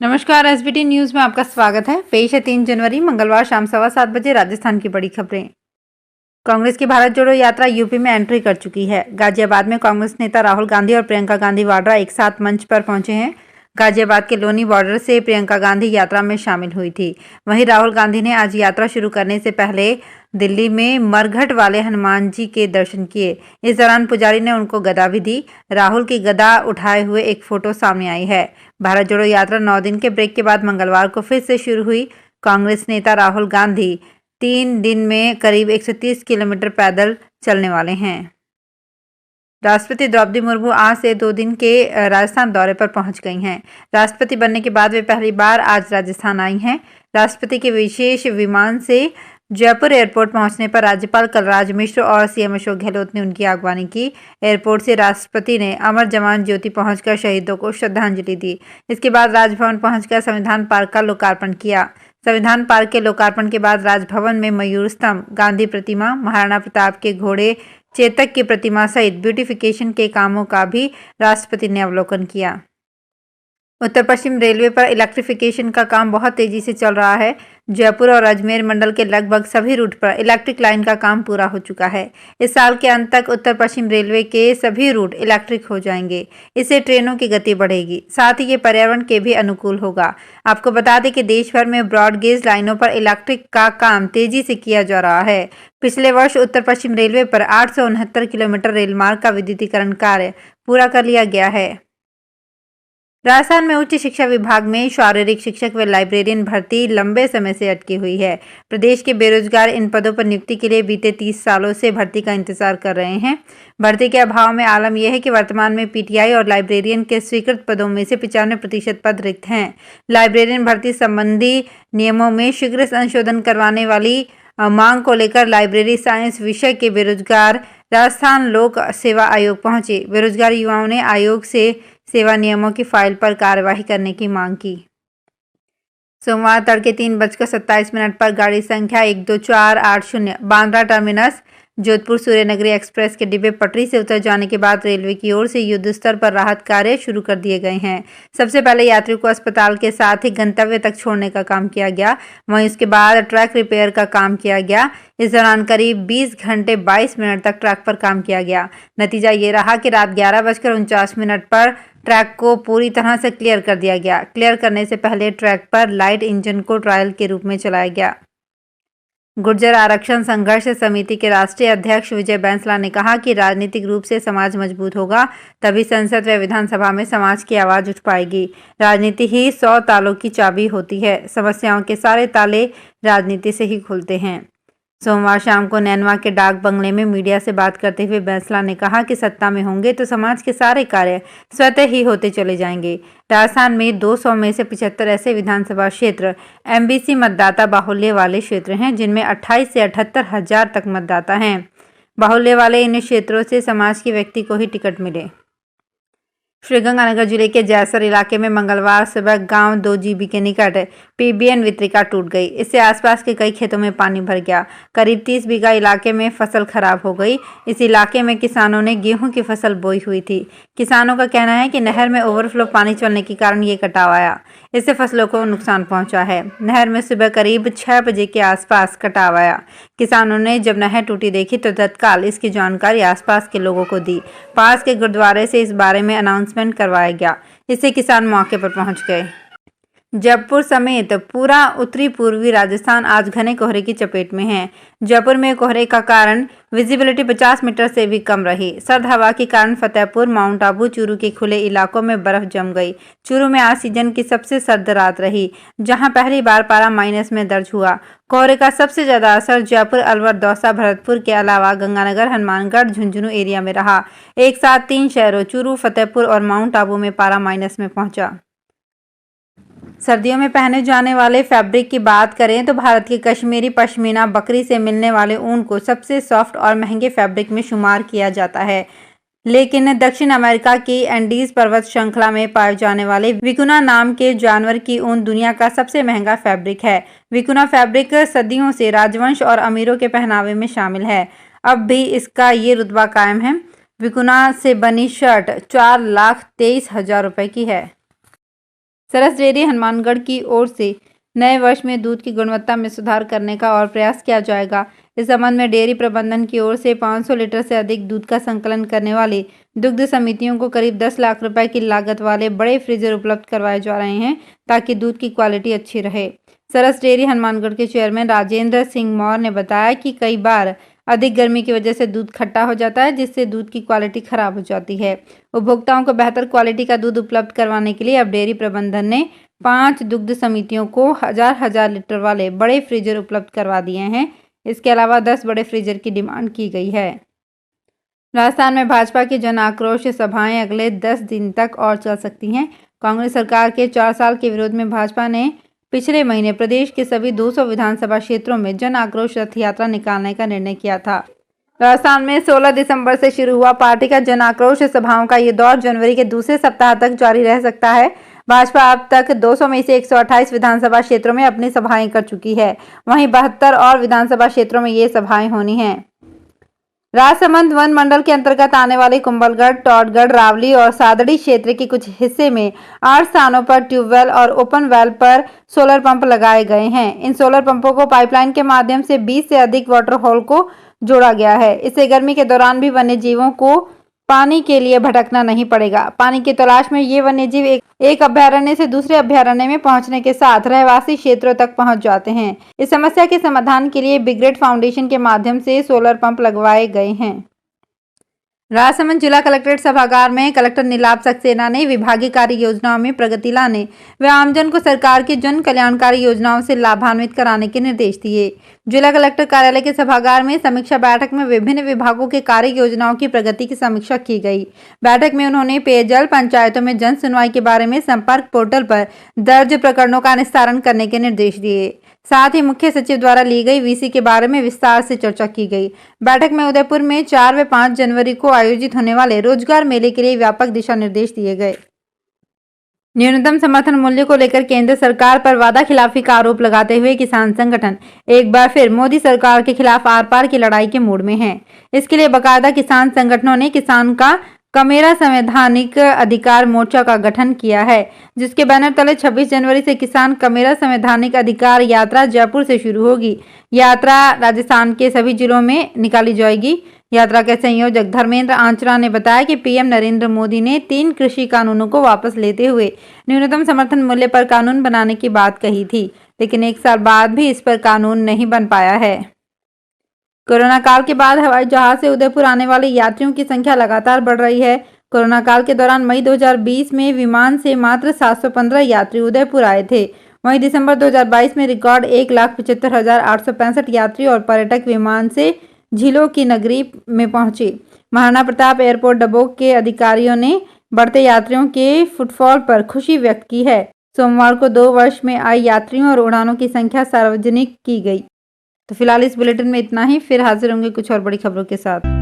नमस्कार। SBT news में आपका स्वागत है। पेश है 3 जनवरी मंगलवार शाम 7:15 बजे राजस्थान की बड़ी खबरें। कांग्रेस की भारत जोड़ो यात्रा यूपी में एंट्री कर चुकी है। गाजियाबाद में कांग्रेस नेता राहुल गांधी और प्रियंका गांधी वाड्रा एक साथ मंच पर पहुंचे हैं। गाजियाबाद के लोनी बॉर्डर से प्रियंका गांधी यात्रा में शामिल हुई थी। वहीं राहुल गांधी ने आज यात्रा शुरू करने से पहले दिल्ली में मरघट वाले हनुमान जी के दर्शन किए। इस दौरान पुजारी ने उनको गदा भी दी। राहुल की गदा उठाए हुए एक फोटो सामने आई है। भारत जोड़ो यात्रा 9 दिन के ब्रेक के बाद मंगलवार को फिर से शुरू हुई। कांग्रेस नेता राहुल गांधी 3 दिन में करीब 130 किलोमीटर पैदल चलने वाले हैं। राष्ट्रपति द्रौपदी मुर्मू आज से 2 दिन के राजस्थान दौरे पर पहुंच गई हैं। राष्ट्रपति बनने के बाद वे पहली बार आज राजस्थान आई हैं। राष्ट्रपति के विशेष विमान से जयपुर एयरपोर्ट पहुंचने पर राज्यपाल कलराज मिश्र और सीएम अशोक गहलोत ने उनकी अगवानी की। एयरपोर्ट से राष्ट्रपति ने अमर जवान ज्योति पहुंचकर शहीदों को श्रद्धांजलि दी। इसके बाद राजभवन पहुंचकर संविधान पार्क का लोकार्पण किया। संविधान पार्क के लोकार्पण के बाद राजभवन में मयूर स्तंभ, गांधी प्रतिमा, महाराणा प्रताप के घोड़े चेतक की प्रतिमा सहित ब्यूटिफिकेशन के कामों का भी राष्ट्रपति ने अवलोकन किया। उत्तर पश्चिम रेलवे पर इलेक्ट्रिफिकेशन का काम बहुत तेजी से चल रहा है। जयपुर और अजमेर मंडल के लगभग सभी रूट पर इलेक्ट्रिक लाइन का काम पूरा हो चुका है। इस साल के अंत तक उत्तर पश्चिम रेलवे के सभी रूट इलेक्ट्रिक हो जाएंगे। इससे ट्रेनों की गति बढ़ेगी, साथ ही ये पर्यावरण के भी अनुकूल होगा। आपको बता दें कि देश भर में ब्रॉडगेज लाइनों पर इलेक्ट्रिक का काम तेजी से किया जा रहा है। पिछले वर्ष उत्तर पश्चिम रेलवे पर 869 किलोमीटर रेलमार्ग का विद्युतीकरण कार्य पूरा कर लिया गया है। राजस्थान में उच्च शिक्षा विभाग में शारीरिक शिक्षक व लाइब्रेरियन भर्ती लंबे समय से अटकी हुई है। प्रदेश के बेरोजगार इन पदों पर नियुक्ति के लिए बीते 30 सालों से भर्ती का इंतजार कर रहे हैं। भर्ती के अभाव में आलम यह है कि वर्तमान में पीटीआई और लाइब्रेरियन के स्वीकृत पदों में से 95% पद रिक्त हैं। लाइब्रेरियन भर्ती संबंधी नियमों में शीघ्र संशोधन करवाने वाली मांग को लेकर लाइब्रेरी साइंस विषय के बेरोजगार राजस्थान लोक सेवा आयोग पहुंचे। बेरोजगार युवाओं ने आयोग से सेवा नियमों की फाइल पर कार्यवाही करने की मांग की। सोमवार तड़के 3:27 पर गाड़ी संख्या 12480 बांद्रा टर्मिनस जोधपुर सूर्यनगरी एक्सप्रेस के डिब्बे पटरी से उतर जाने के बाद रेलवे की ओर से युद्ध स्तर पर राहत कार्य शुरू कर दिए गए हैं। सबसे पहले यात्रियों को अस्पताल के साथ ही गंतव्य तक छोड़ने का काम किया गया। वहीं उसके बाद ट्रैक रिपेयर का काम किया गया। इस दौरान करीब 20 घंटे 22 मिनट तक ट्रैक पर काम किया गया। नतीजा ये रहा कि रात 11:49 पर ट्रैक को पूरी तरह से क्लियर कर दिया गया। क्लियर करने से पहले ट्रैक पर लाइट इंजन को ट्रायल के रूप में चलाया गया। गुर्जर आरक्षण संघर्ष समिति के राष्ट्रीय अध्यक्ष विजय बैंसला ने कहा कि राजनीतिक रूप से समाज मजबूत होगा, तभी संसद व विधानसभा में समाज की आवाज उठ पाएगी। राजनीति ही 100 तालों की चाबी होती है। समस्याओं के सारे ताले राजनीति से ही खुलते हैं। सोमवार शाम को नैनवा के डाक बंगले में मीडिया से बात करते हुए बैंसला ने कहा कि सत्ता में होंगे तो समाज के सारे कार्य स्वतः ही होते चले जाएंगे। राजस्थान में 200 में से 75 ऐसे विधानसभा क्षेत्र एमबीसी मतदाता बाहुल्य वाले क्षेत्र हैं, जिनमें 28 से 78 हजार तक मतदाता हैं। बाहुल्य वाले इन क्षेत्रों से समाज के व्यक्ति को ही टिकट मिले। श्रीगंगानगर जिले के जैसर इलाके में मंगलवार सुबह गांव 2 जीबी के निकट पीबीएन वितरिका टूट गई। इससे आसपास के कई खेतों में पानी भर गया। करीब 30 बीघा इलाके में फसल खराब हो गई। इस इलाके में किसानों ने गेहूं की फसल बोई हुई थी। किसानों का कहना है कि नहर में ओवरफ्लो पानी चलने के कारण ये कटाव आया। इससे फसलों को नुकसान पहुंचा है। नहर में सुबह करीब 6 बजे के आसपास कटाव आया। किसानों ने जब नहर टूटी देखी तो तत्काल इसकी जानकारी आसपास के लोगों को दी। पास के गुरुद्वारे से इस बारे में अनाउंसमेंट करवाया गया। इससे किसान मौके पर पहुंच गए। जयपुर समेत पूरा उत्तरी पूर्वी राजस्थान आज घने कोहरे की चपेट में है। जयपुर में कोहरे का कारण विजिबिलिटी 50 मीटर से भी कम रही। सर्द हवा के कारण फतेहपुर, माउंट आबू, चूरू के खुले इलाकों में बर्फ जम गई। चूरू में आज सीजन की सबसे सर्द रात रही, जहां पहली बार पारा माइनस में दर्ज हुआ। कोहरे का सबसे ज्यादा असर जयपुर, अलवर, दौसा, भरतपुर के अलावा गंगानगर, हनुमानगढ़, झुंझुनू एरिया में रहा। एक साथ 3 शहरों चूरू, फतेहपुर और माउंट आबू में पारा माइनस में पहुंचा। सर्दियों में पहने जाने वाले फैब्रिक की बात करें तो भारत की कश्मीरी पश्मीना बकरी से मिलने वाले ऊन को सबसे सॉफ्ट और महंगे फैब्रिक में शुमार किया जाता है। लेकिन दक्षिण अमेरिका की एंडीज पर्वत श्रृंखला में पाए जाने वाले विकुना नाम के जानवर की ऊन दुनिया का सबसे महंगा फैब्रिक है। विकुना फैब्रिक सदियों से राजवंश और अमीरों के पहनावे में शामिल है। अब भी इसका ये रुतबा कायम है। विकुना से बनी शर्ट 4,23,000 रुपए की है। सरस डेयरी हनुमानगढ़ की ओर से नए वर्ष में दूध की गुणवत्ता में सुधार करने का और प्रयास किया जाएगा। इस संबंध में डेयरी प्रबंधन की ओर से 500 लीटर से अधिक दूध का संकलन करने वाली दुग्ध समितियों को करीब 10 लाख रुपए की लागत वाले बड़े फ्रीजर उपलब्ध करवाए जा रहे हैं ताकि दूध की क्वालिटी अच्छी रहे। सरस डेयरी हनुमानगढ़ के चेयरमैन राजेंद्र सिंह मौर्य ने बताया कि कई बार अधिक गर्मी की वजह से दूध खट्टा हो जाता है, जिससे दूध की क्वालिटी खराब हो जाती है। उपभोक्ताओं को बेहतर क्वालिटी का दूध उपलब्ध करवाने के लिए अब डेयरी प्रबंधन ने 5 दुग्ध समितियों को हजार लीटर वाले बड़े फ्रीजर उपलब्ध करवा दिए हैं। इसके अलावा 10 बड़े फ्रीजर की डिमांड की गई है। राजस्थान में भाजपा की जन आक्रोश सभाएं अगले 10 दिन तक और चल सकती हैं। कांग्रेस सरकार के 4 साल के विरोध में भाजपा ने पिछले महीने प्रदेश के सभी 200 विधानसभा क्षेत्रों में जन आक्रोश रथ यात्रा निकालने का निर्णय किया था। राजस्थान में 16 दिसंबर से शुरू हुआ पार्टी का जन आक्रोश सभाओं का ये दौर जनवरी के दूसरे सप्ताह तक जारी रह सकता है। भाजपा अब तक 200 में से 128 विधानसभा क्षेत्रों में अपनी सभाएं कर चुकी है। वहीं 72 और विधानसभा क्षेत्रों में ये सभाएं होनी हैं। राजसमंद वन मंडल के अंतर्गत आने वाले कुंभलगढ़, टॉडगढ़, रावली और सादड़ी क्षेत्र के कुछ हिस्से में 8 स्थानों पर ट्यूबवेल और ओपन वेल पर सोलर पंप लगाए गए हैं। इन सोलर पंपों को पाइपलाइन के माध्यम से 20 से अधिक वाटर होल को जोड़ा गया है। इससे गर्मी के दौरान भी वन्य जीवों को पानी के लिए भटकना नहीं पड़ेगा। पानी की तलाश में ये वन्यजीव एक अभयारण्य से दूसरे अभयारण्य में पहुंचने के साथ रहवासी क्षेत्रों तक पहुंच जाते हैं। इस समस्या के समाधान के लिए बिगरेट फाउंडेशन के माध्यम से सोलर पंप लगवाए गए हैं। राजसमंद जिला कलेक्ट्रेट सभागार में कलेक्टर नीलाभ सक्सेना ने विभागीय कार्य योजनाओं में प्रगति लाने व आमजन को सरकार की जन कल्याणकारी योजनाओं से लाभान्वित कराने के निर्देश दिए। जिला कलेक्टर कार्यालय के सभागार में समीक्षा बैठक में विभिन्न विभागों के कार्य योजनाओं की प्रगति की समीक्षा की गई। बैठक में उन्होंने पेयजल पंचायतों में जन सुनवाई के बारे में संपर्क पोर्टल पर दर्ज प्रकरणों का निस्तारण करने के निर्देश दिए। साथ ही मुख्य सचिव द्वारा ली गई वीसी के बारे में विस्तार से चर्चा की गई। बैठक में उदयपुर में 4 व 5 जनवरी को आयोजित होने वाले रोजगार मेले के लिए व्यापक दिशा निर्देश दिए गए। न्यूनतम समर्थन मूल्य को लेकर केंद्र सरकार पर वादा खिलाफी का आरोप लगाते हुए किसान संगठन एक बार फिर मोदी सरकार के खिलाफ आर पार की लड़ाई के मूड में है। इसके लिए बाकायदा किसान संगठनों ने किसान का कमेरा संवैधानिक अधिकार मोर्चा का गठन किया है, जिसके बैनर तले 26 जनवरी से किसान कमेरा संवैधानिक अधिकार यात्रा जयपुर से शुरू होगी। यात्रा राजस्थान के सभी जिलों में निकाली जाएगी। यात्रा के संयोजक धर्मेंद्र आंचरा ने बताया कि पीएम नरेंद्र मोदी ने 3 कृषि कानूनों को वापस लेते हुए न्यूनतम समर्थन मूल्य पर कानून बनाने की बात कही थी, लेकिन 1 साल बाद भी इस पर कानून नहीं बन पाया है। कोरोना काल के बाद हवाई जहाज से उदयपुर आने वाले यात्रियों की संख्या लगातार बढ़ रही है। कोरोना काल के दौरान मई 2020 में विमान से मात्र 715 यात्री उदयपुर आए थे। वहीं दिसंबर 2022 में रिकॉर्ड 1,75,865 यात्री और पर्यटक विमान से झीलों की नगरी में पहुंचे। महाराणा प्रताप एयरपोर्ट डबोक के अधिकारियों ने बढ़ते यात्रियों के फुटफॉल पर खुशी व्यक्त की है। सोमवार को 2 वर्ष में आए यात्रियों और उड़ानों की संख्या सार्वजनिक की गई। तो फिलहाल इस बुलेटिन में इतना ही। फिर हाजिर होंगे कुछ और बड़ी खबरों के साथ।